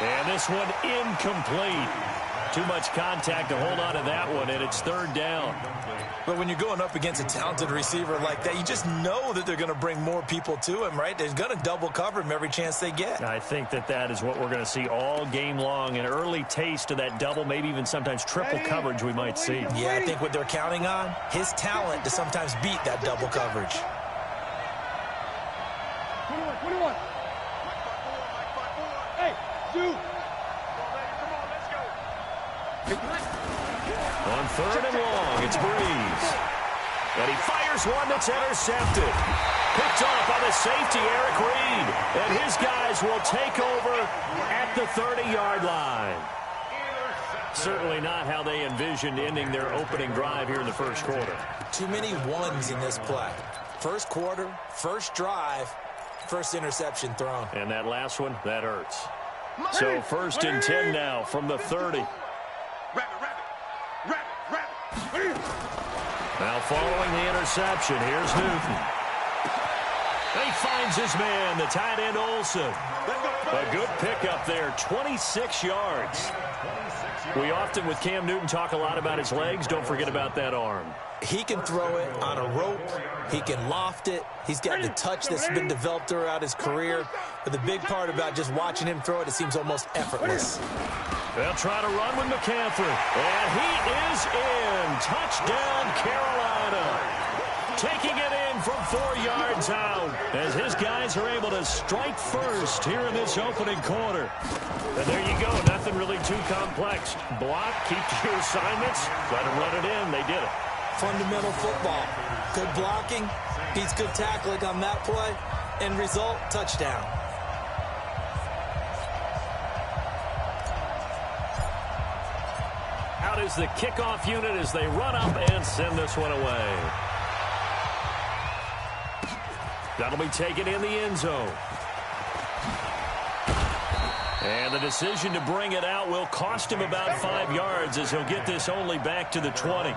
And this one incomplete. Too much contact to hold on to that one, and it's third down. But when you're going up against a talented receiver like that, you just know that they're going to bring more people to him, right? They're going to double cover him every chance they get. I think that is what we're going to see all game long. An early taste of that double, maybe even sometimes triple coverage we might see. Yeah, I think what they're counting on, his talent to sometimes beat that double coverage. 21. Hey, dude. On third and long, it's Breeze. And he fires one that's intercepted. Picked off by the safety, Eric Reed. And his guys will take over at the 30-yard line. Certainly not how they envisioned ending their opening drive here in the first quarter. Too many ones in this play. First quarter, first drive, first interception thrown. And that last one, that hurts. So first and 10 now from the 30. Now following the interception, here's Newton. He finds his man, the tight end Olsen. A good pickup there, 26 yards. We often, with Cam Newton, talk a lot about his legs. Don't forget about that arm. He can throw it on a rope. He can loft it. He's got the touch that's been developed throughout his career. But the big part about just watching him throw it seems almost effortless. They'll try to run with McCaffrey. And he is in. Touchdown, Carolina. Taking it in from 4 yards out as his guys are able to strike first here in this opening quarter. And there you go. Nothing really too complex. Block, keep to your assignments, let them run it in. They did it. Fundamental football. Good blocking. He's good tackling on that play. End result, touchdown. Out is the kickoff unit as they run up and send this one away. That'll be taken in the end zone. And the decision to bring it out will cost him about 5 yards as he'll get this only back to the 20.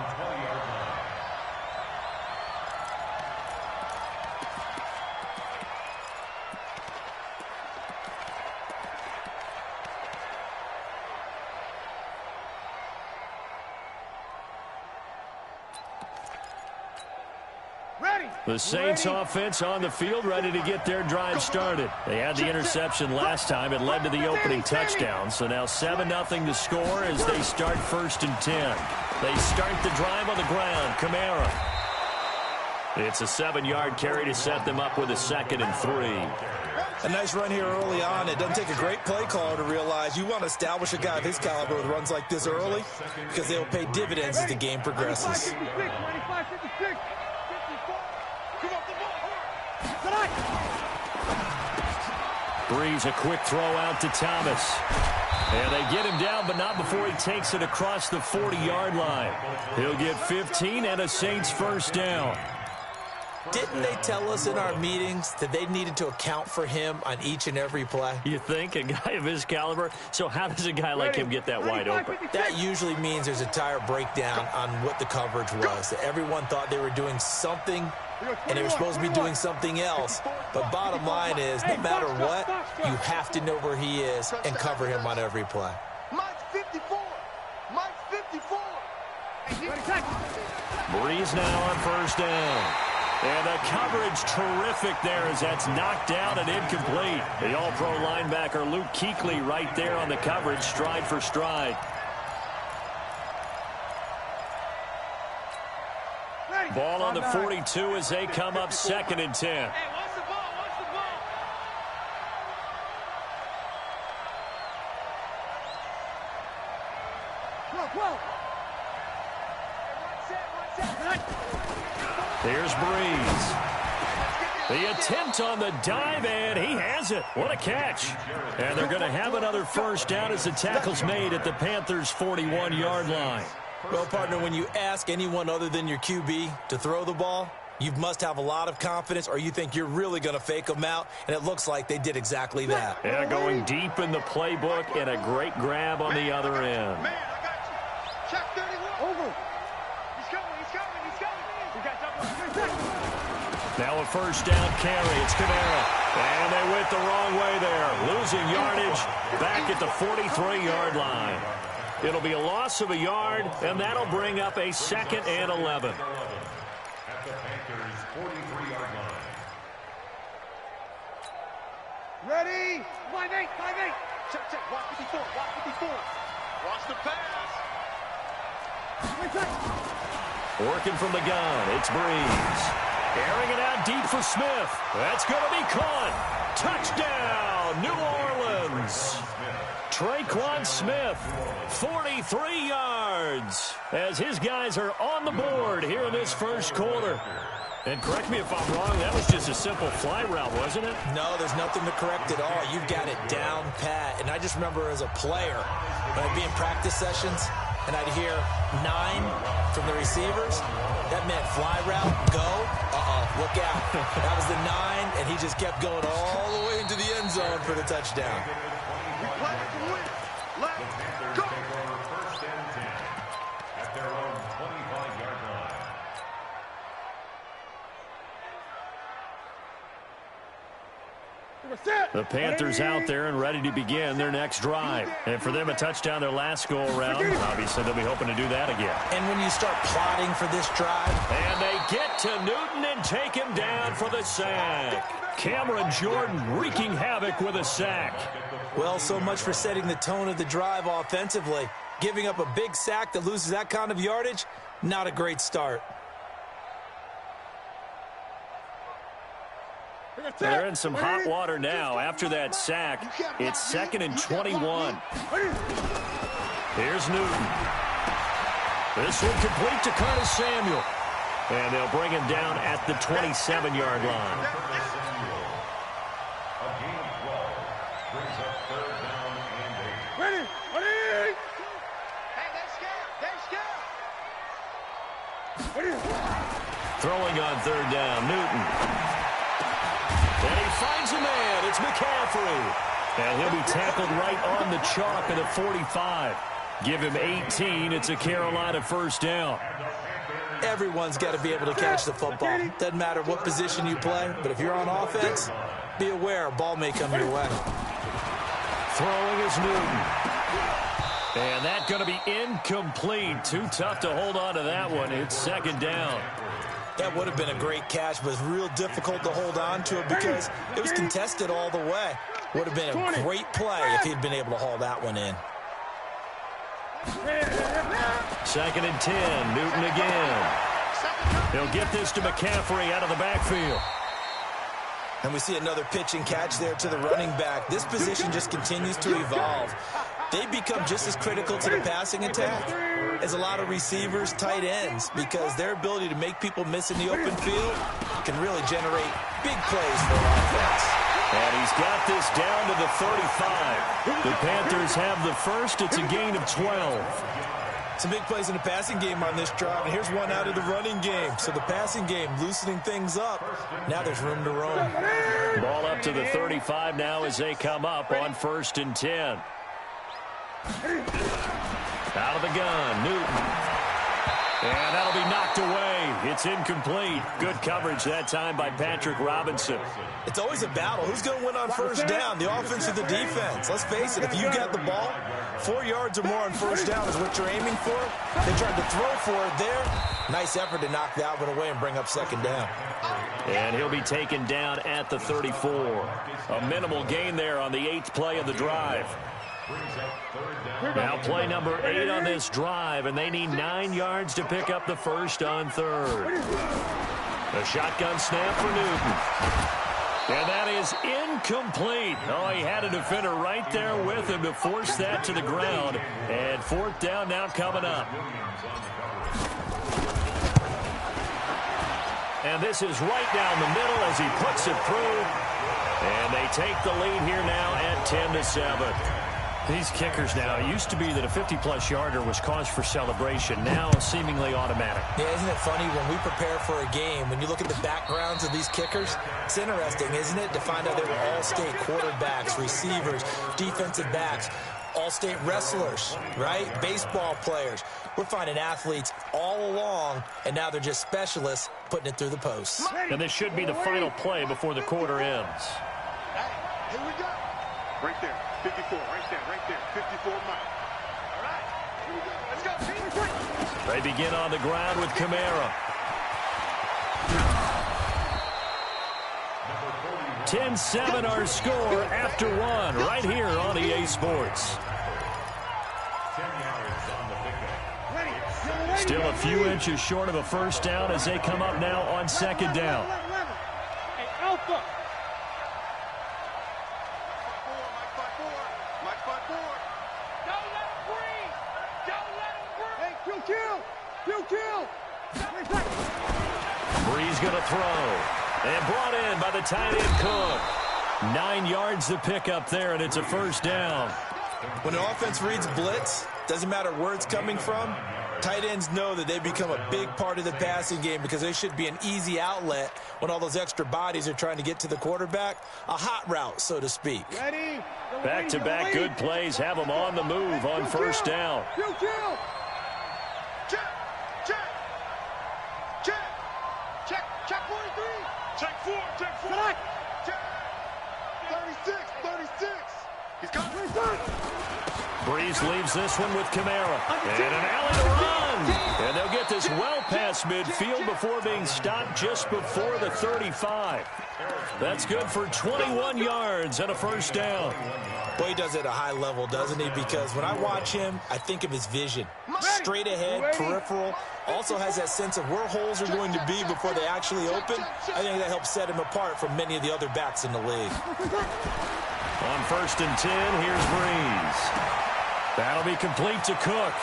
The Saints offense on the field, ready to get their drive started. They had the interception last time. It led to the opening touchdown. So now 7-0 to score as they start first and 10. They start the drive on the ground. Kamara. It's a 7-yard carry to set them up with a 2nd and 3. A nice run here early on. It doesn't take a great play caller to realize you want to establish a guy of his caliber with runs like this early because they'll pay dividends as the game progresses. Breeze, a quick throw out to Thomas. And they get him down, but not before he takes it across the 40-yard line. He'll get 15 and a Saints first down. Didn't they tell us in our meetings that they needed to account for him on each and every play? You think? A guy of his caliber? So how does a guy like him get that wide open? That usually means there's a tire breakdown on what the coverage was. That everyone thought they were doing something, and they were supposed to be doing something else. But bottom line is, no matter what, you have to know where he is and cover him on every play. Mike's 54. Mike's 54. Breeze now on first down. And the coverage terrific there as that's knocked down and incomplete. The all-pro linebacker Luke Kuechly right there on the coverage, stride for stride. Ball on the 42 as they come up 2nd and 10. Here's Breeze. The attempt on the dive, and he has it. What a catch. And they're going to have another first down as the tackle's made at the Panthers' 41-yard line. Well, partner, when you ask anyone other than your QB to throw the ball, you must have a lot of confidence or you think you're really going to fake them out, and it looks like they did exactly that. Yeah, going deep in the playbook and a great grab on the other end. Man, I got you. Check 31. Over. He's coming. You got double. Now a first down carry. It's Kamara. And they went the wrong way there, losing yardage back at the 43-yard line. It'll be a loss of a yard, and that'll bring up a 2nd and 11. At the Panthers' 43-yard line. Ready? 5-8, 5-8. Check. Watch 54, watch 54. Watch the pass. Working from the gun, it's Breeze. Airing it out deep for Smith. That's going to be caught. Touchdown, New Orleans. Traquan Smith, 43 yards, as his guys are on the board here in this first quarter. And correct me if I'm wrong, that was just a simple fly route, wasn't it? No, there's nothing to correct at all. You've got it down pat. And I just remember as a player, when I'd be in practice sessions, and I'd hear 9 from the receivers, that meant fly route, go, look out. That was the 9, and he just kept going all the way into the end zone for the touchdown. Let's go. First and 10 at their own 25-yard line. The Panthers out there and ready to begin their next drive. And for them, a touchdown their last go-around. Obviously, they'll be hoping to do that again. And when you start plotting for this drive, and they get to Newton and take him down for the sack. Cameron Jordan wreaking havoc with a sack. well, so much for setting the tone of the drive offensively. Giving up a big sack that loses that kind of yardage, not a great start. They're in some hot water now after that sack. It's 2nd and 21. Here's Newton. This one complete to Curtis Samuel. And they'll bring him down at the 27-yard line. A gain of 12 brings up 3rd down and 8. Ready? Ready? Hey, they're scared. They're scared. Throwing on 3rd down, Newton. And he finds a man. It's McCaffrey. And he'll be tackled right on the chalk of the 45. Give him 18. It's a Carolina first down. Everyone's got to be able to catch the football. Doesn't matter what position you play, but if you're on offense, be aware a ball may come your way. Throwing is Newton. And that's going to be incomplete. Too tough to hold on to that one. It's 2nd down. That would have been a great catch, but it's real difficult to hold on to it because it was contested all the way. Would have been a great play if he'd been able to haul that one in. 2nd and 10. Newton again. He'll get this to McCaffrey out of the backfield. And we see another pitch and catch there to the running back. This position just continues to evolve. They become just as critical to the passing attack as a lot of receivers, tight ends, because their ability to make people miss in the open field can really generate big plays for offense. And he's got this down to the 35. The Panthers have the first. It's a gain of 12. Some big plays in the passing game on this drive, and here's one out of the running game. So the passing game loosening things up. Now there's room to roam. Ball up to the 35 now as they come up on 1st and 10. Out of the gun, Newton. And that'll be knocked away. It's incomplete. Good coverage that time by Patrick Robinson. It's always a battle. Who's going to win on 1st down, the offense or the defense? Let's face it, if you got the ball, 4 yards or more on 1st down is what you're aiming for. They tried to throw for it there. Nice effort to knock that one away and bring up 2nd down. And he'll be taken down at the 34. A minimal gain there on the 8th play of the drive. Now play number 8 on this drive, and they need 9 yards to pick up the first on 3rd. A shotgun snap for Newton. And that is incomplete. Oh, he had a defender right there with him to force that to the ground. And 4th down now coming up. And this is right down the middle as he puts it through. And they take the lead here now at 10-7. These kickers now, it used to be that a 50-plus yarder was cause for celebration. Now seemingly automatic. Yeah, isn't it funny when we prepare for a game, when you look at the backgrounds of these kickers, it's interesting, isn't it, to find out they were all-state quarterbacks, receivers, defensive backs, all-state wrestlers, right? Baseball players. We're finding athletes all along, and now they're just specialists putting it through the posts. And this should be the final play before the quarter ends. Right there. 54. Right there. 54 Mike. All right. Here we go. Let's go, team. They begin on the ground with Kamara. 10-7 our score after one right here on EA Sports. Still a few inches short of a first down as they come up now on second down. Hey, Alpha. Mike 5-4. Don't let him breathe. Don't let him breathe. Hey, kill. Bree's going to throw. And brought in by the tight end Cook. 9 yards to pick up there, and it's a first down. When an offense reads blitz, doesn't matter where it's coming from, tight ends know that they become a big part of the passing game because they should be an easy outlet when all those extra bodies are trying to get to the quarterback. A hot route, so to speak. Back-to-back good plays have them on the move on first down. Check 43. Check 4. Check 36. He's got Breeze leaves this one with Kamara. And an alley to run. And they'll get this well past midfield before being stopped just before the 35. That's good for 21 yards and a first down. Boy, he does it at a high level, doesn't he? Because when I watch him, I think of his vision. Straight ahead, peripheral. Also has that sense of where holes are going to be before they actually open. I think that helps set him apart from many of the other backs in the league. On first and 10, here's Breeze. That'll be complete to Cook.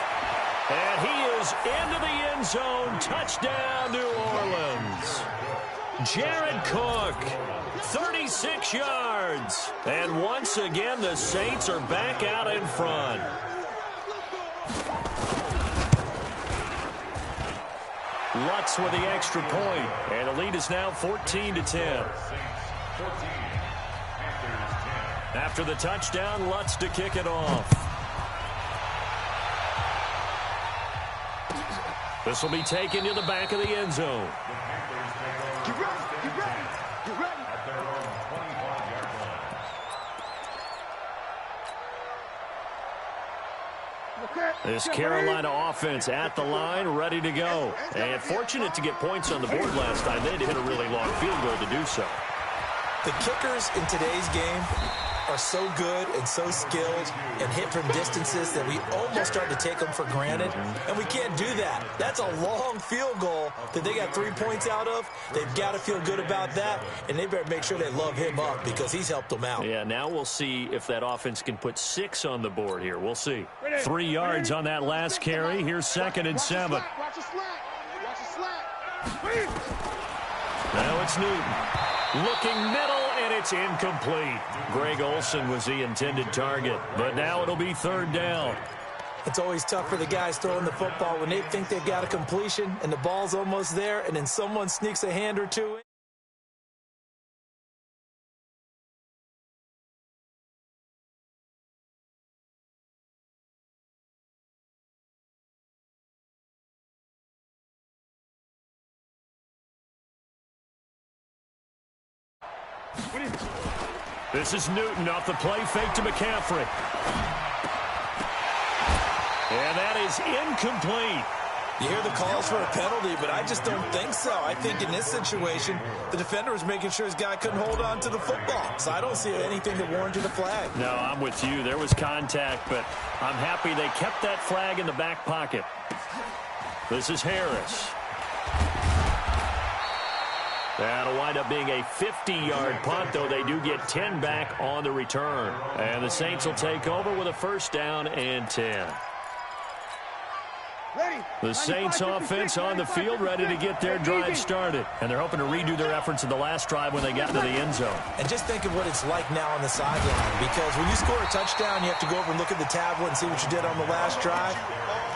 And he is into the end zone. Touchdown, New Orleans. Jared Cook, 36 yards. And once again, the Saints are back out in front. Lutz with the extra point, and the lead is now 14-10. After the touchdown, Lutz to kick it off. This will be taken to the back of the end zone. Get ready. This Carolina offense at the line, ready to go. And fortunate to get points on the board last time. They had to hit a really long field goal to do so. The kickers in today's game are so good and so skilled and hit from distances that we almost start to take them for granted, and we can't do that. That's a long field goal that they got 3 points out of. They've got to feel good about that, and they better make sure they love him up because he's helped them out. Yeah, now we'll see if that offense can put 6 on the board here. We'll see. 3 yards on that last carry. Here's second and 7. Watch the slack. Now it's Newton. Looking middle, and it's incomplete. Greg Olsen was the intended target, but now it'll be third down. It's always tough for the guys throwing the football when they think they've got a completion and the ball's almost there, and then someone sneaks a hand or two in. This is Newton off the play fake to McCaffrey. And that is incomplete. You hear the calls for a penalty, but I just don't think so. I think in this situation, the defender was making sure his guy couldn't hold on to the football. So I don't see anything that warranted a flag. No, I'm with you. There was contact, but I'm happy they kept that flag in the back pocket. This is Harris. That'll wind up being a 50-yard punt, though they do get 10 back on the return. And the Saints will take over with a first down and 10. The Saints offense on the field ready to get their drive started. And they're hoping to redo their efforts in the last drive when they got into the end zone. And just think of what it's like now on the sideline. Because when you score a touchdown, you have to go over and look at the tablet and see what you did on the last drive.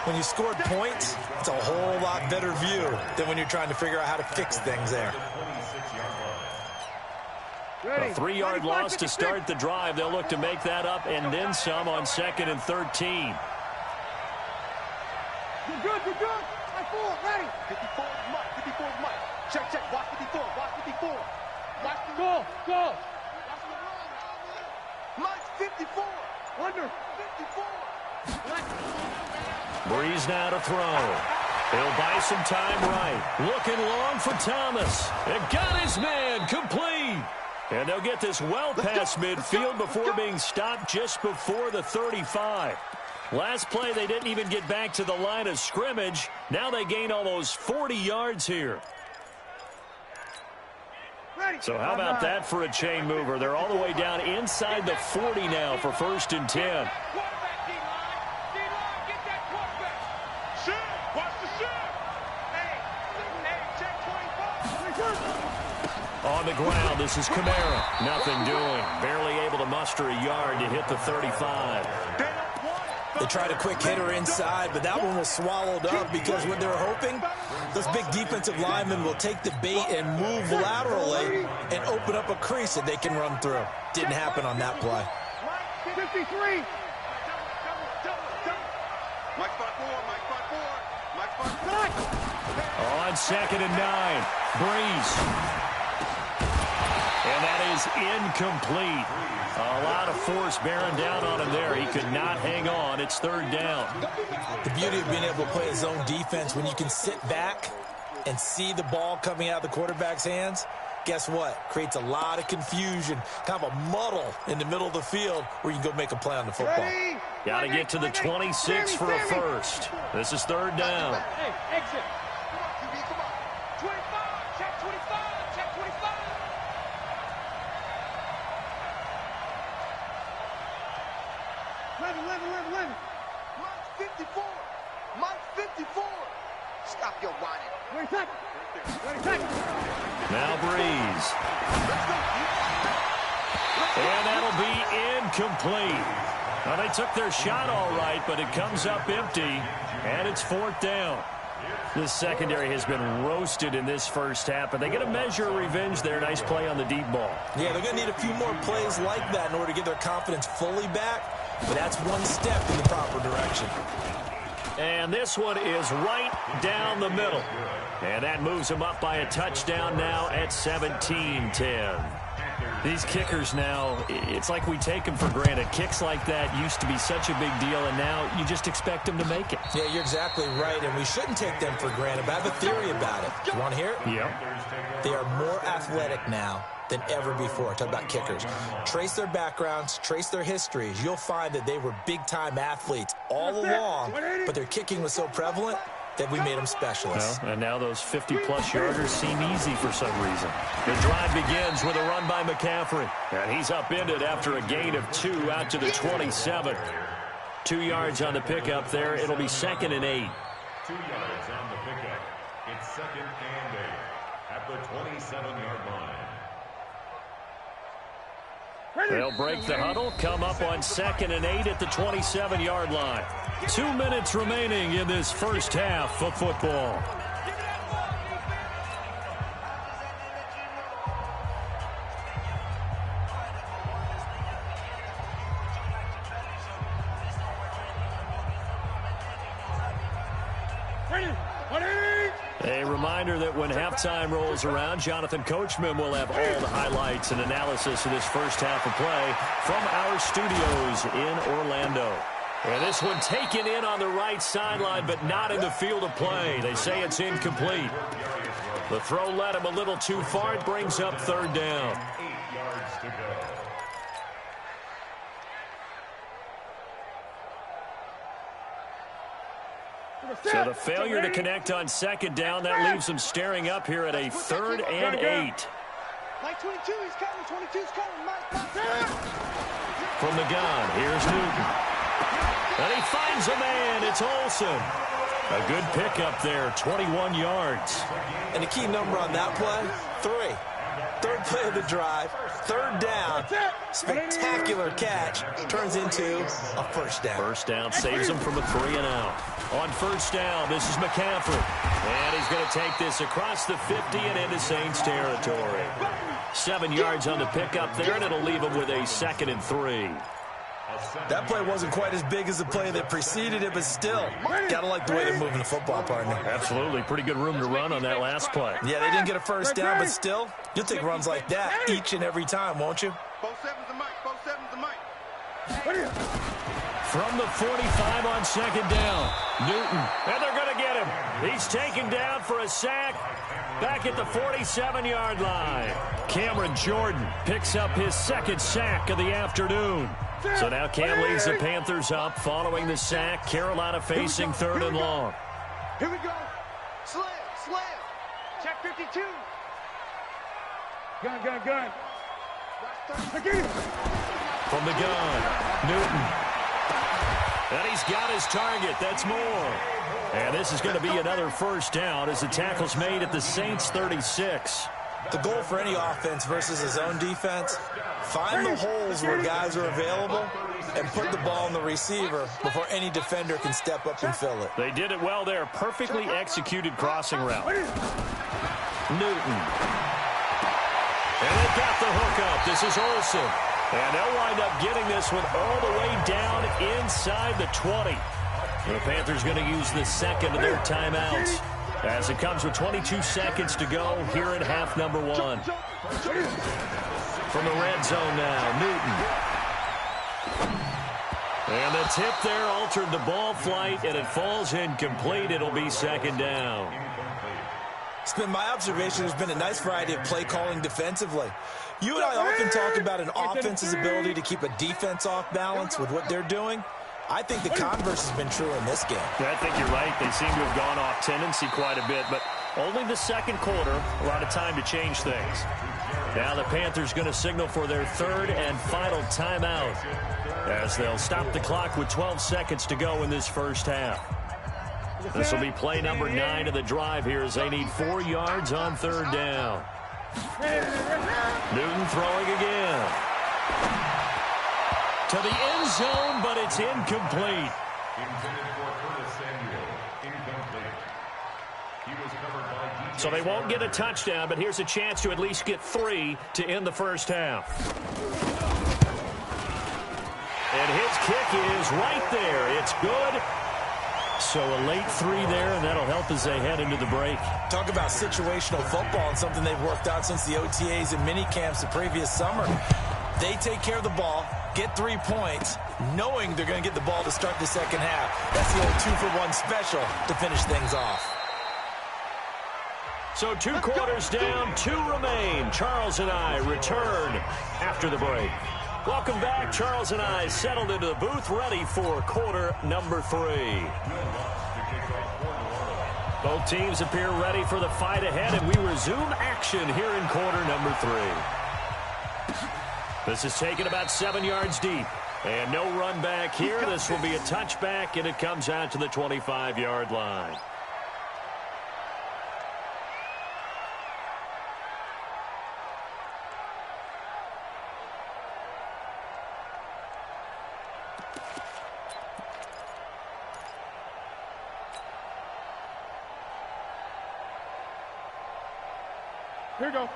When you scored points, it's a whole lot better view than when you're trying to figure out how to fix things there. A 3-yard loss to start the drive. They'll look to make that up and then some on second and 13. You're good. High forward, ready. 54 Mike. Check. Watch 54. Watch the... Go. Mike's 54. Under 54. Breeze now to throw. He'll buy some time right. Looking long for Thomas. And got his man complete. And they'll get this well past midfield before being stopped just before the 35. Last play, they didn't even get back to the line of scrimmage. Now they gain almost 40 yards here. So how about that for a chain mover? They're all the way down inside the 40 now for 1st and 10. On the ground, this is Kamara. Nothing doing. Barely able to muster a yard to hit the 35. They tried a quick hitter inside, but that one was swallowed up because what they're hoping, those big defensive linemen will take the bait and move laterally and open up a crease that they can run through. Didn't happen on that play. 53. On 2nd and 9, Breeze. And that is incomplete. A lot of force bearing down on him there. He could not hang on. It's 3rd down. The beauty of being able to play a zone defense, when you can sit back and see the ball coming out of the quarterback's hands, guess what? Creates a lot of confusion, kind of a muddle in the middle of the field where you can go make a play on the football. Got to get to the 26 for a first. This is 3rd down. Hey, exit. 25, check 25, check 25. Eleven. Mike 54. Mike 54. Stop your whining. Wait. Now Breeze. And that'll be incomplete. Now they took their shot all right, but it comes up empty, and it's 4th down. This secondary has been roasted in this first half, but they get a measure of revenge there. Nice play on the deep ball. Yeah, they're going to need a few more plays like that in order to get their confidence fully back, but that's one step in the proper direction. And this one is right down the middle. And that moves them up by a touchdown now at 17-10. These kickers now, it's like we take them for granted. Kicks like that used to be such a big deal, and now you just expect them to make it. Yeah, you're exactly right, and we shouldn't take them for granted, but I have a theory about it. You want to hear it? Yeah. They are more athletic now than ever before. Talk about kickers. Trace their backgrounds, trace their histories. You'll find that they were big-time athletes all along, but their kicking was so prevalent that we made them specialists. Well, and now those 50-plus yarders seem easy for some reason. The drive begins with a run by McCaffrey. And he's upended after a gain of 2 out to the 27. 2 yards on the pickup there. It'll be 2nd and 8. 2 yards on the pickup. It's 2nd and 8 at the 27-yard line. They'll break the huddle, come up on 2nd and 8 at the 27-yard line. 2 minutes remaining in this first half of football. A reminder that when halftime rolls around, Jonathan Coachman will have all the highlights and analysis of this first half of play from our studios in Orlando. And this one taken in on the right sideline, but not in the field of play. They say it's incomplete. The throw led him a little too far. It brings up 3rd down. 8 yards to go. So the failure to connect on 2nd down, that leaves them staring up here at a 3rd and 8. Mike 22, he's coming. 22's coming. Mike. From the gun, here's Newton. And he finds a man. It's Olsen. A good pickup there, 21 yards. And the key number on that play, 3. 3rd play of the drive, 3rd down, spectacular catch, turns into a first down. First down saves him from a 3 and out. On 1st down, this is McCaffrey. And he's going to take this across the 50 and into Saints territory. 7 yards on the pickup there, and it'll leave him with a 2nd and 3. That play wasn't quite as big as the play that preceded it, but still, gotta like the way they're moving the football, partner. Absolutely. Pretty good room to run on that last play. Yeah, they didn't get a first down, but still, you'll take runs like that each and every time, won't you? 4-7's the Mike. 4-7's the Mike. From the 45 on second down, Newton. And they're going to get him. He's taken down for a sack back at the 47-yard line. Cameron Jordan picks up his second sack of the afternoon. So now Cam leads the Panthers up following the sack. Carolina facing third and long. Here we go. Slam. Check 52. Gun. From the gun, Newton. And he's got his target. That's more. And this is going to be another first down as the tackle's made at the Saints' 36. The goal for any offense versus his own defense, find the holes where guys are available and put the ball in the receiver before any defender can step up and fill it. They did it well there. Perfectly executed crossing route. Newton. And they've got the hook up. This is Olsen. And they'll wind up getting this one all the way down inside the 20. And the Panthers going to use the second of their timeouts as it comes with 22 seconds to go here in half number one. From the red zone now, Newton. And the tip there altered the ball flight, and it falls incomplete. It'll be second down. It's been my observation there's been a nice variety of play calling defensively. You and I often talk about an offense's ability to keep a defense off balance with what they're doing. I think the converse has been true in this game. I think you're right. They seem to have gone off tendency quite a bit, but only the second quarter, a lot of time to change things. Now the Panthers going to signal for their third and final timeout as they'll stop the clock with 12 seconds to go in this first half. This will be play number 9 of the drive here as they need 4 yards on third down. Newton throwing again. To the end zone, but it's incomplete. So they won't get a touchdown, but here's a chance to at least get 3 to end the first half. And his kick is right there. It's good. So a late 3 there, and that'll help as they head into the break. Talk about situational football and something they've worked out since the OTAs and mini camps the previous summer. They take care of the ball, get 3 points, knowing they're going to get the ball to start the second half. That's the old 2-for-1 special to finish things off. So 2 quarters down, 2 remain. Charles and I return after the break. Welcome back. Charles and I settled into the booth, ready for quarter number 3. Both teams appear ready for the fight ahead, and we resume action here in quarter number 3. This is taken about 7 yards deep, and no run back here. This will be a touchback, and it comes out to the 25-yard line.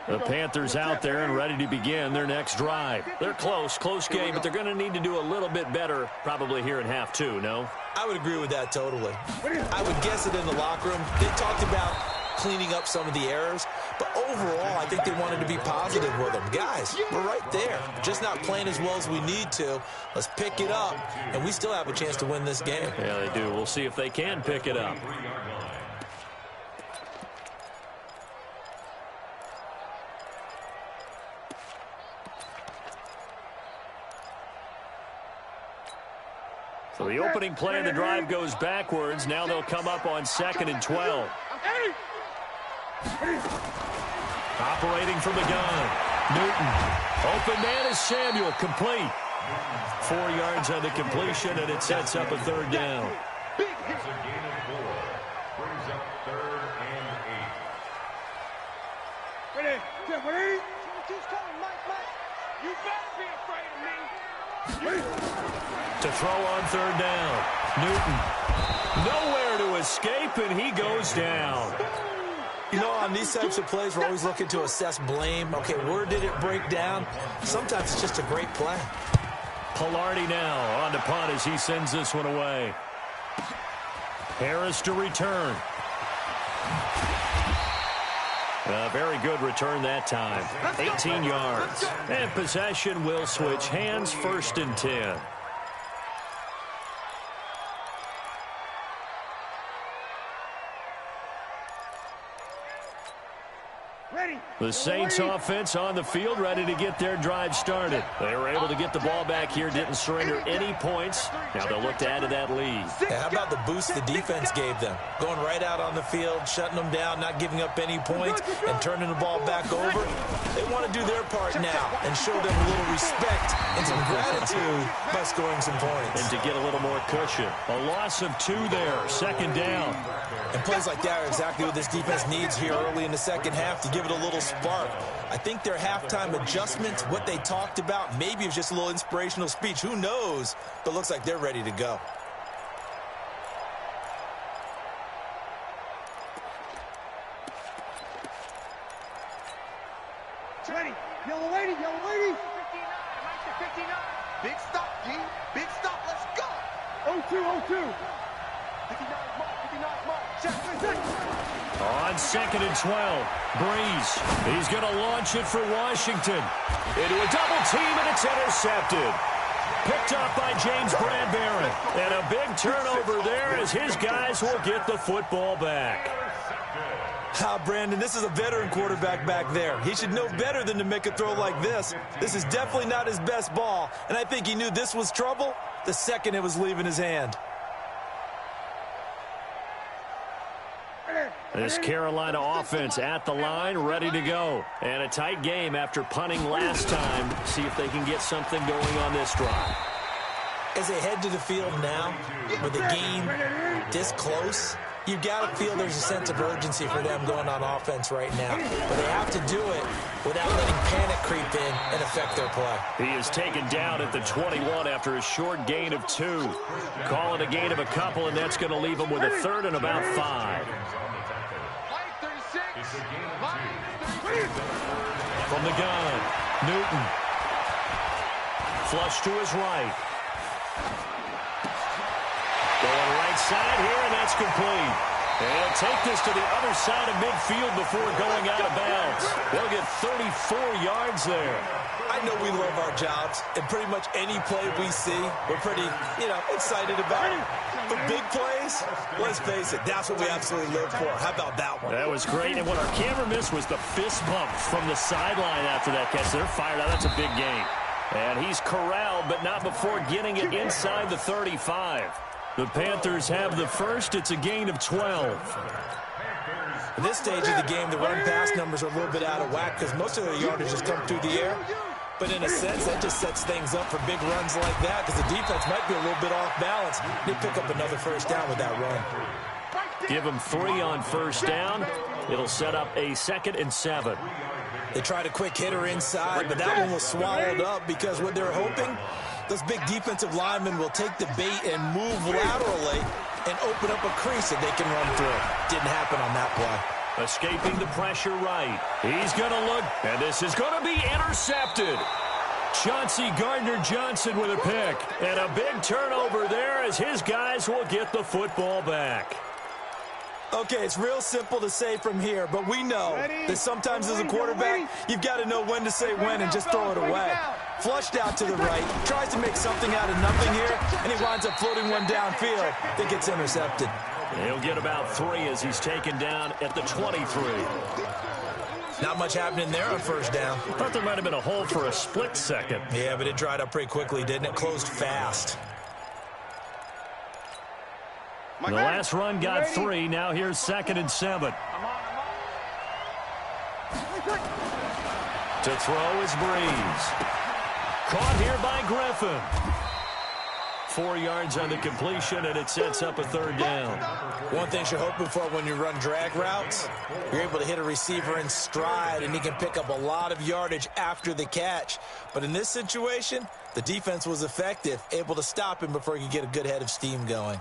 The Panthers out there and ready to begin their next drive. They're close game, but they're going to need to do a little bit better probably here in half 2, no? I would agree with that totally. I would guess it in the locker room. They talked about cleaning up some of the errors, but overall, I think they wanted to be positive with them. Guys, we're right there. Just not playing as well as we need to. Let's pick it up, and we still have a chance to win this game. Yeah, they do. We'll see if they can pick it up. So the opening play of the drive goes backwards. Now they'll come up on 2nd and 12. Operating from the gun. Newton. Open man is Samuel. Complete. 4 yards on the completion, and it sets up a third down. That's a gain of 4. Brings up 3rd and 8. Ready? Ready? 22's coming, Mike. You better be afraid of me. To throw on third down. Newton. Nowhere to escape, and he goes down. You know, on these types of plays, we're always looking to assess blame. Okay, where did it break down? Sometimes it's just a great play. Pilardi now on the punt as he sends this one away. Harris to return. A very good return that time. 18 yards. And possession will switch hands, 1st and 10. The Saints offense on the field, ready to get their drive started. They were able to get the ball back here, didn't surrender any points. Now they'll look to add to that lead. Yeah, how about the boost the defense gave them? Going right out on the field, shutting them down, not giving up any points, and turning the ball back over. They want to do their part now and show them a little respect and some gratitude by scoring some points. And to get a little more cushion. A loss of 2 there, second down. And plays like that are exactly what this defense needs here early in the second half to give it a little spark. I think their halftime adjustments, what they talked about, maybe it was just a little inspirational speech. Who knows? But looks like they're ready to go. Ready. Yellow lady, yellow lady. 59, big stop, G. Big stop, let's go. 0-2, 0-2. 59 mark, 59 mark. Check. On 2nd and 12, Breeze. He's going to launch it for Washington. Into a double team, and it's intercepted. Picked up by James Bradbury. And a big turnover there as his guys will get the football back. Brandon, this is a veteran quarterback back there. He should know better than to make a throw like this. This is definitely not his best ball, and I think he knew this was trouble the second it was leaving his hand. This Carolina offense at the line, ready to go. And a tight game after punting last time. See if they can get something going on this drive. As they head to the field now, with the game this close, you've got to feel there's a sense of urgency for them going on offense right now. But they have to do it without letting panic creep in and affect their play. He is taken down at the 21 after a short gain of 2. Call it a gain of a couple, and that's going to leave him with a third and about 5. From the gun, Newton. Flush to his right. Going right side here, and that's complete. And he'll take this to the other side of midfield before going out of bounds. They'll get 34 yards there. I know we love our jobs, and pretty much any play we see, we're pretty, excited about it. For big plays, let's face it, that's what we absolutely live for. How about that one? That was great, and what our camera missed was the fist bump from the sideline after that catch. They're fired out. That's a big gain. And he's corralled, but not before getting it inside the 35. The Panthers have the first. It's a gain of 12. At this stage of the game, the run-pass numbers are a little bit out of whack because most of their yardage has come through the air. But in a sense, that just sets things up for big runs like that because the defense might be a little bit off balance. They pick up another first down with that run. Give them 3 on first down. It'll set up a 2nd and 7. They tried a quick hitter inside, but that one was swallowed up because what they're hoping, those big defensive linemen will take the bait and move laterally and open up a crease that they can run through. Didn't happen on that play. Escaping the pressure right. He's going to look, and this is going to be intercepted. Chauncey Gardner-Johnson with a pick. And a big turnover there as his guys will get the football back. Okay, it's real simple to say from here, but we know that sometimes as a quarterback, you've got to know when to say when and just throw it away. Flushed out to the right, tries to make something out of nothing here, and he winds up floating one downfield that gets intercepted. He'll get about 3 as he's taken down at the 23. Not much happening there on first down. I thought there might have been a hole for a split second. Yeah, but it dried up pretty quickly, didn't it? Closed fast. The last run got 3. Now here's 2nd and 7. To throw is Breeze. Caught here by Griffin. 4 yards on the completion, and it sets up a 3rd down. One thing you're hoping for when you run drag routes, you're able to hit a receiver in stride, and he can pick up a lot of yardage after the catch. But in this situation, the defense was effective, able to stop him before he could get a good head of steam going.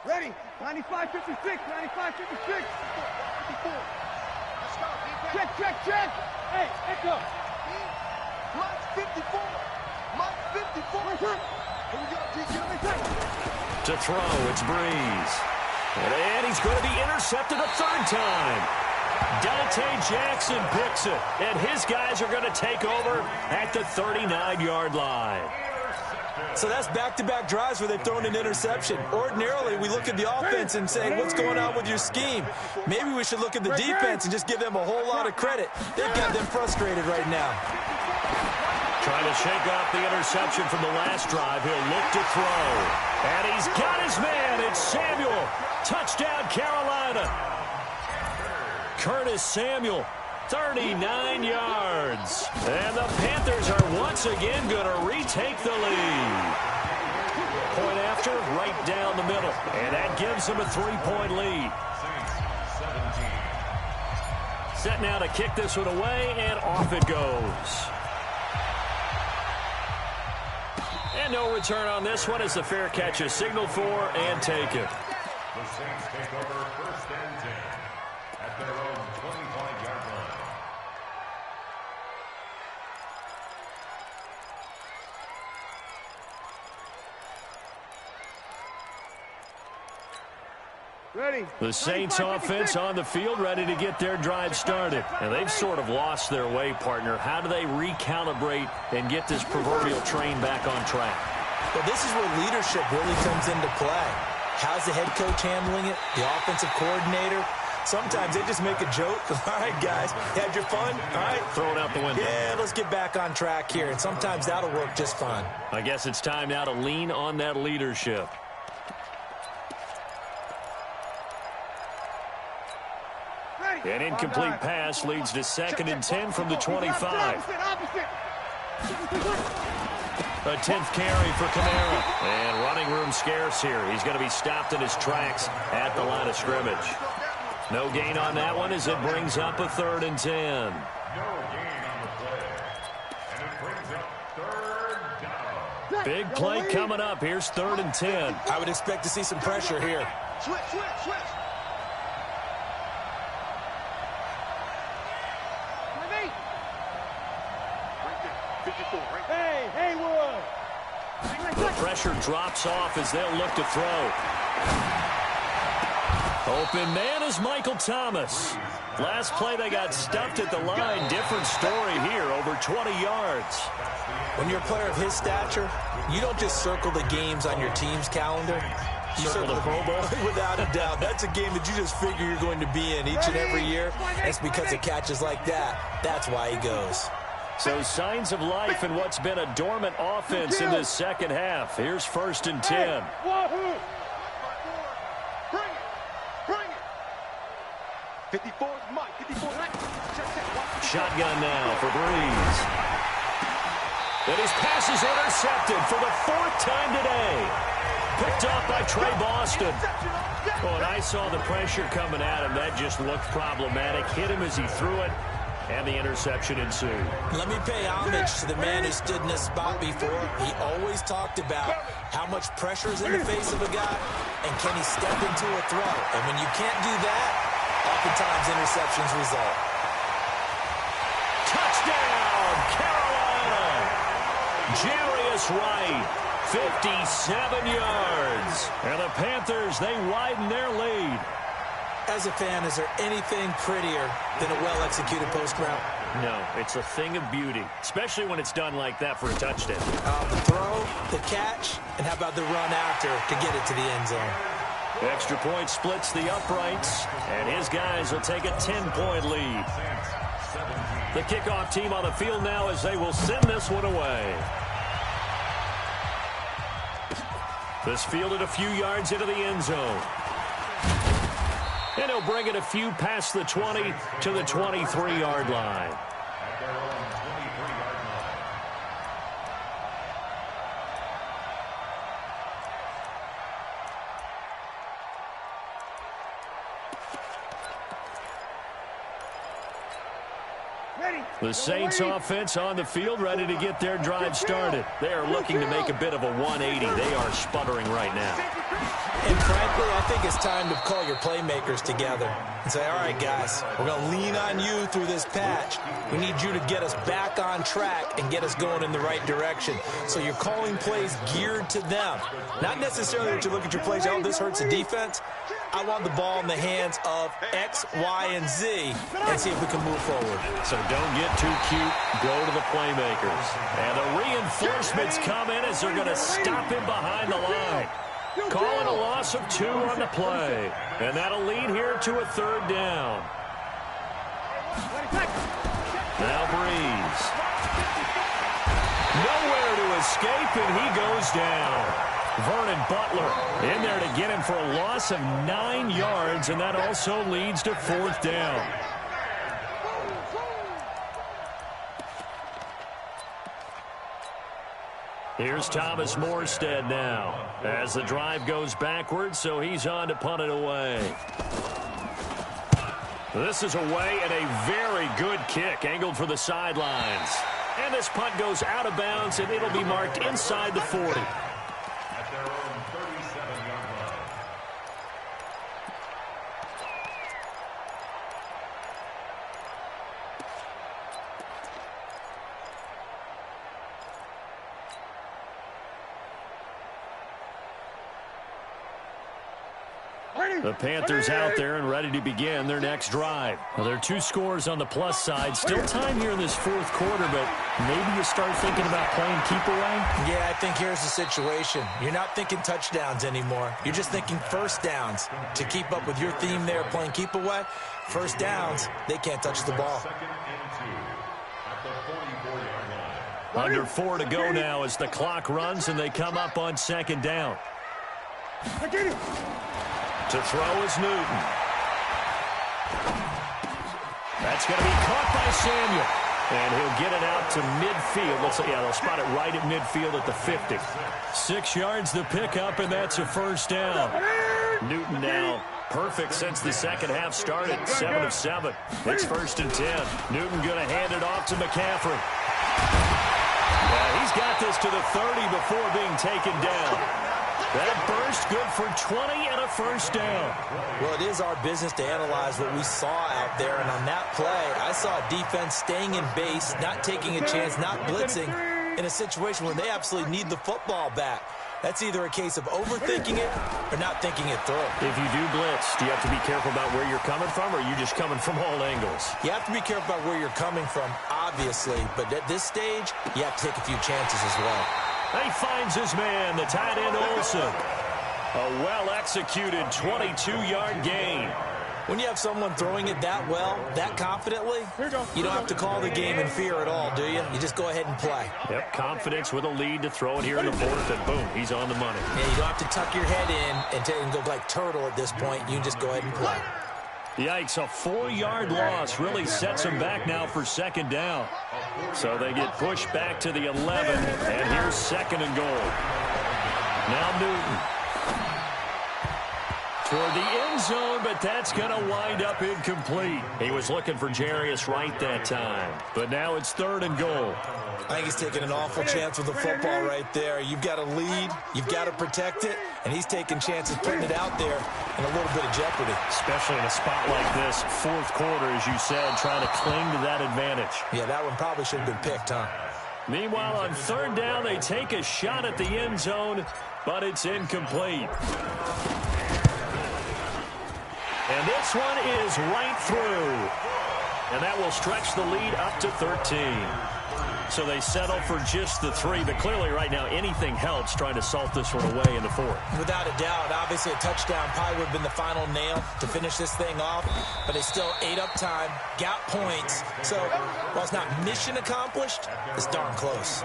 Ready. 95, 56, 95, 56. 54. Let's go, defense. Check. Hey, echo. Mike 54. Mike 54. Here we go, DK. To throw, it's Breeze. And he's going to be intercepted a 3rd time. Dante Jackson picks it, and his guys are going to take over at the 39-yard line. So that's back-to-back drives where they've thrown an interception. Ordinarily, we look at the offense and say, what's going on with your scheme? Maybe we should look at the defense and just give them a whole lot of credit. They've got them frustrated right now. Trying to shake off the interception from the last drive. He'll look to throw. And he's got his man. It's Samuel. Touchdown, Carolina. Curtis Samuel, 39 yards. And the Panthers are once again going to retake the lead. Point after, right down the middle. And that gives them a 3-point lead. Set now to kick this one away, and off it goes. And no return on this one as the fair catch is signaled for and taken. The Saints take over 1st and 10 at their own 25-yard line. Ready. The Saints offense on the field, ready to get their drive started. And they've sort of lost their way, partner. How do they recalibrate and get this proverbial train back on track? Well, this is where leadership really comes into play. How's the head coach handling it? The offensive coordinator? Sometimes they just make a joke. All right, guys, had your fun? All right. Throw it out the window. Yeah, let's get back on track here. And sometimes that'll work just fine. I guess it's time now to lean on that leadership. An incomplete pass leads to 2nd and 10 from the 25. A 10th carry for Kamara. And running room scarce here. He's going to be stopped in his tracks at the line of scrimmage. No gain on that one as it brings up a 3rd and 10. No gain on the play. And it brings up 3rd down. Big play coming up. Here's 3rd and 10. I would expect to see some pressure here. Switch. The pressure drops off as they'll look to throw. Open man is Michael Thomas. Last play they got stuffed at the line. Different story here, over 20 yards. When you're a player of his stature, you don't just circle the games on your team's calendar. You Circle the Pro Bowl? Without a doubt. That's a game that you just figure you're going to be in each and every year. It's because of catches like that. That's why he goes. So signs of life in what's been a dormant offense in this second half. Here's 1st and 10. Bring it. 54 is Mike. 54 Shotgun now for Breeze. And his pass is intercepted for the 4th time today. Picked off by Trey Boston. Oh, and I saw the pressure coming at him. That just looked problematic. Hit him as he threw it. And the interception ensued. Let me pay homage to the man who stood in this spot before. He always talked about how much pressure is in the face of a guy, and can he step into a throw. And when you can't do that, oftentimes interceptions result. Touchdown, Carolina! Jarius Wright, 57 yards. And the Panthers, they widen their lead. As a fan, is there anything prettier than a well-executed post route? No, it's a thing of beauty, especially when it's done like that for a touchdown. The throw, the catch, and how about the run after to get it to the end zone? Extra point splits the uprights, and his guys will take a 10-point lead. The kickoff team on the field now as they will send this one away. This fielded a few yards into the end zone. And he'll bring it a few past the 20 to the 23-yard line. At their own 23-yard line. The Saints offense on the field, ready to get their drive started. They are looking to make a bit of a 180. They are sputtering right now. And frankly, I think it's time to call your playmakers together and say, all right, guys, we're going to lean on you through this patch. We need you to get us back on track and get us going in the right direction. So you're calling plays geared to them. Not necessarily that you look at your plays, oh, this hurts the defense. I want the ball in the hands of X, Y, and Z and see if we can move forward. So don't get too cute. Go to the playmakers. And the reinforcements come in as they're going to stop him behind the line. Calling a loss of 2 on the play. And that'll lead here to a 3rd down. Now Breeze. Nowhere to escape, and he goes down. Vernon Butler in there to get him for a loss of 9 yards, and that also leads to 4th down. Here's Thomas Morstead now as the drive goes backwards, so he's on to punt it away. This is away and a very good kick angled for the sidelines. And this punt goes out of bounds, and it'll be marked inside the 40. At their own 37-yard line. The Panthers out there and ready to begin their next drive. Well, there are 2 scores on the plus side. Still time here in this 4th quarter, but maybe you start thinking about playing keep away? Yeah, I think here's the situation. You're not thinking touchdowns anymore. You're just thinking first downs. To keep up with your theme there, playing keep away, first downs, they can't touch the ball. 2nd and 2 at the 44-yard line. Under 4 to go now as the clock runs and they come up on 2nd down. To throw is Newton. That's going to be caught by Samuel. And he'll get it out to midfield. They'll spot it right at midfield at the 50. 6 yards the pickup, and that's a 1st down. Newton now perfect since the second half started. 7 of 7. It's 1st and 10. Newton going to hand it off to McCaffrey. He's got this to the 30 before being taken down. That burst good for 20 and a 1st down. Well, it is our business to analyze what we saw out there. And on that play, I saw a defense staying in base, not taking a chance, not blitzing in a situation where they absolutely need the football back. That's either a case of overthinking it or not thinking it through. If you do blitz, do you have to be careful about where you're coming from, or are you just coming from all angles? You have to be careful about where you're coming from, obviously. But at this stage, you have to take a few chances as well. He finds his man, the tight end Olsen. A well-executed 22-yard gain. When you have someone throwing it that well, that confidently, you don't have to call the game in fear at all, do you? You just go ahead and play. Yep, confidence with a lead to throw it here in the 4th, and boom, he's on the money. Yeah, you don't have to tuck your head in and go like turtle at this point. You can just go ahead and play. Yikes, a 4-yard loss really sets them back now for 2nd down. So they get pushed back to the 11, and here's 2nd and goal. Now Newton. Toward the end zone, but that's going to wind up incomplete. He was looking for Jarius Wright that time, but now it's 3rd and goal. I think he's taking an awful chance with the football right there. You've got a lead, you've got to protect it, and he's taking chances putting it out there in a little bit of jeopardy. Especially in a spot like this, 4th quarter, as you said, trying to cling to that advantage. Yeah, that one probably should have been picked, huh? Meanwhile, on 3rd down, they take a shot at the end zone, but it's incomplete. And this one is right through. And that will stretch the lead up to 13. So they settle for just the 3. But clearly right now anything helps trying to salt this one away in the 4th. Without a doubt, obviously a touchdown probably would have been the final nail to finish this thing off. But they still ate up time, got points. So while it's not mission accomplished, it's darn close.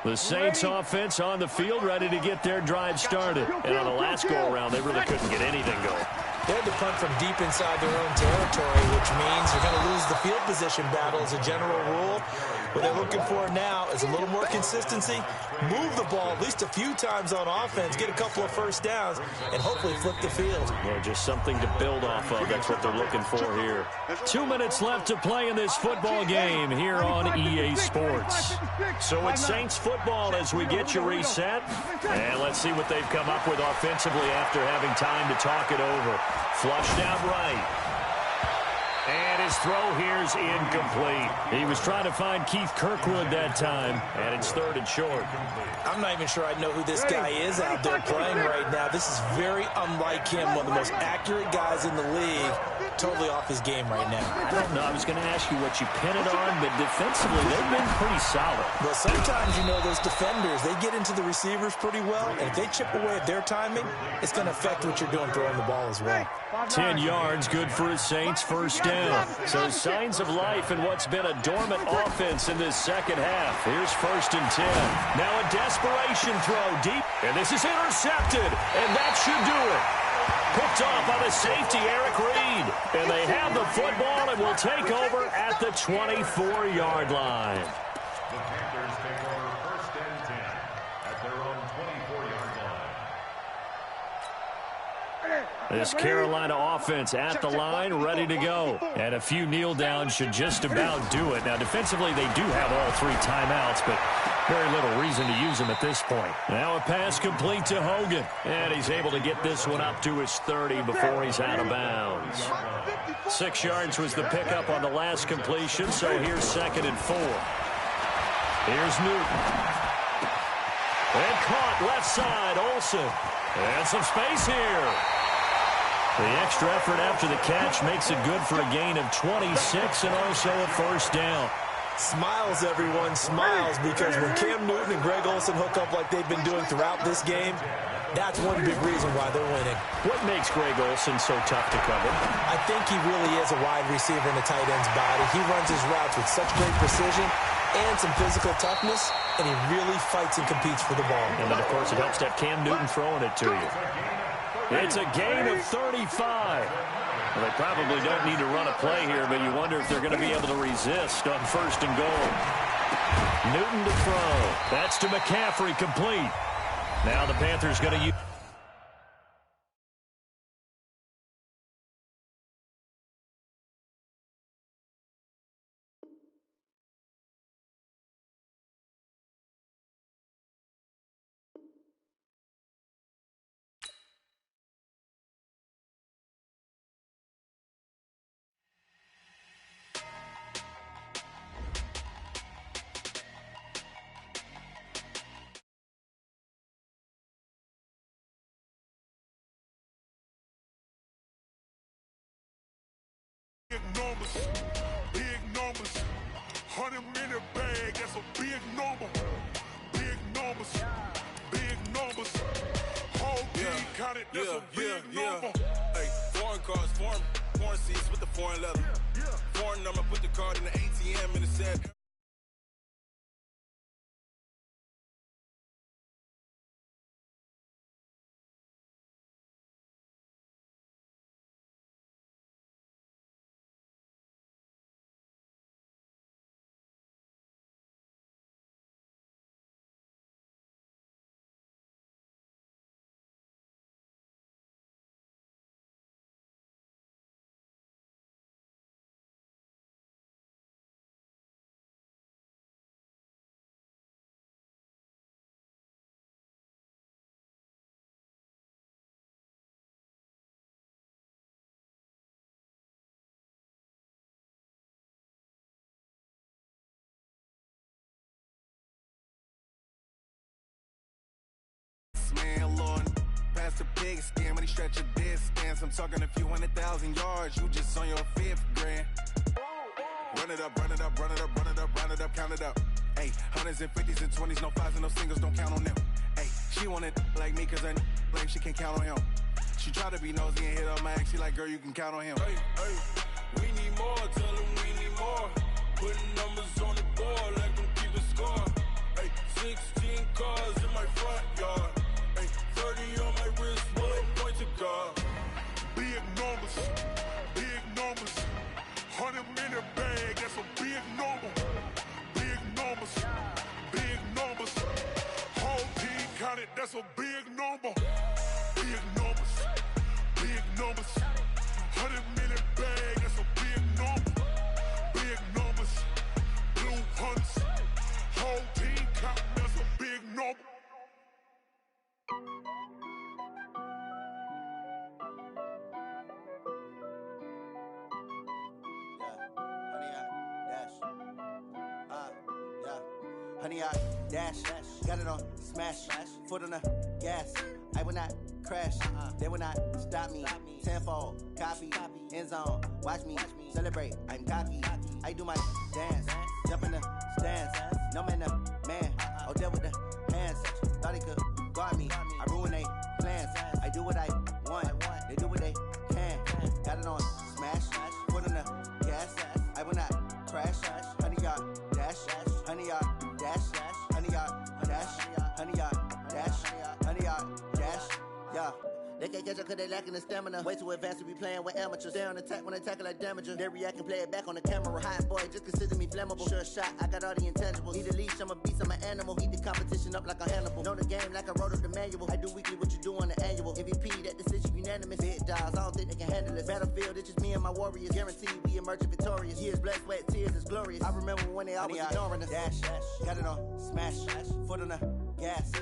The Saints offense on the field, ready to get their drive started. And on the last go-around, they really couldn't get anything going. They had to punt from deep inside their own territory, which means you're going to lose the field position battle as a general rule. What they're looking for now is a little more consistency, move the ball at least a few times on offense, get a couple of 1st downs, and hopefully flip the field. Yeah, just something to build off of. That's what they're looking for here. 2 minutes left to play in this football game here on EA Sports. So it's Saints football as we get you reset. And let's see what they've come up with offensively after having time to talk it over. Flushed out right. His throw here's incomplete. He was trying to find Keith Kirkwood that time, and it's 3rd and short. I'm not even sure I know who this guy is out there playing right now. This is very unlike him, one of the most accurate guys in the league. Totally off his game right now. I don't know. I was going to ask you what you pin it on, but defensively, they've been pretty solid. Well, sometimes, you know, those defenders, they get into the receivers pretty well, and if they chip away at their timing, it's going to affect what you're doing throwing the ball as well. 10 yards, good for his Saints, 1st down. So signs of life in what's been a dormant offense in this second half. Here's 1st and 10. Now a desperation throw deep, and this is intercepted, and that should do it. Picked off by the safety, Eric Reed. And they have the football and will take over at the 24-yard line. The Panthers take over 1st and 10 at their own 24-yard line. This Carolina offense at the line, ready to go. And a few kneel downs should just about do it. Now, defensively, they do have all 3 timeouts, but very little reason to use them at this point. Now a pass complete to Hogan. And he's able to get this one up to his 30 before he's out of bounds. 6 yards was the pickup on the last completion, so here's 2nd and 4. Here's Newton. And caught left side, Olsen. And some space here. The extra effort after the catch makes it good for a gain of 26 and also a 1st down. Smiles, everyone, smiles, because when Cam Newton and Greg Olsen hook up like they've been doing throughout this game, that's one big reason why they're winning. What makes Greg Olsen so tough to cover? I think he really is a wide receiver in the tight end's body. He runs his routes with such great precision and some physical toughness, and he really fights and competes for the ball. And then, of course, it helps to have Cam Newton throwing it to you. It's a gain of 35. Well, they probably don't need to run a play here, but you wonder if they're going to be able to resist on 1st and goal. Newton to throw. That's to McCaffrey, complete. Now the Panthers going to use... Big numbers, 100-minute bag, that's a big number. Big numbers, whole team counted, that's a big number. Hey, foreign cars, foreign seats with the foreign leather. Foreign number, put the card in the ATM in the set. Man, Lord, past the pig skin when he stretch your distance. I'm talking a few 100,000 yards. You just on your 5th grand. Run it up, run it up, run it up, run it up, run it up, count it up. Hey, 100s and 50s and 20s, no 5s and no singles, don't count on them. Hey, she want it like me, cause her blame she can't count on him. She try to be nosy and hit up my ex, she like, girl, you can count on him. Hey, hey, we need more, tell them we need more. Putting numbers on the board, let them keep a score. Hey, 16 cars in my front yard. 30 on my wrist, bullet point to God. Big numbers, 100-minute bag, that's a big number. Big numbers, whole team counted, that's a big number. Big numbers, 100-minute bag, that's a big number. 100 yard dash. Got it on smash. Foot on the gas. I will not crash. They will not stop me. Tenfold copy. End zone. Watch me celebrate. I'm cocky. I do my dance. Jump in the stands. No man, the man. Oh, deal with the hands. Thought he could guard me. I ruin they plans. I do what I want. They do what they can. Got it on smash. Foot on the gas. I will not crash. 100 yard dash. 100 yard dash. 100 yard dash. 100 yard dash. 100 yard dash. Yeah. They can't catch up cause they lacking the stamina. Way too advanced to be playing with amateurs. Stay on attack when they tackle like damager. They react and play it back on the camera. Hot boy, just consider me flammable. Sure shot, I got all the intangibles. Need a leash, I'm a beast, I'm an animal. Eat the competition up like a Hannibal. Know the game like I wrote up the manual. I do weekly what you do on the annual. MVP, that decision unanimous. Big dogs, I don't think they can handle it. Battlefield, it's just me and my warriors. Guaranteed we emerge victorious. Years, blood, sweat, tears, it's glorious. I remember when they always ignoring us. Dash, got it on smash. Foot on the gas.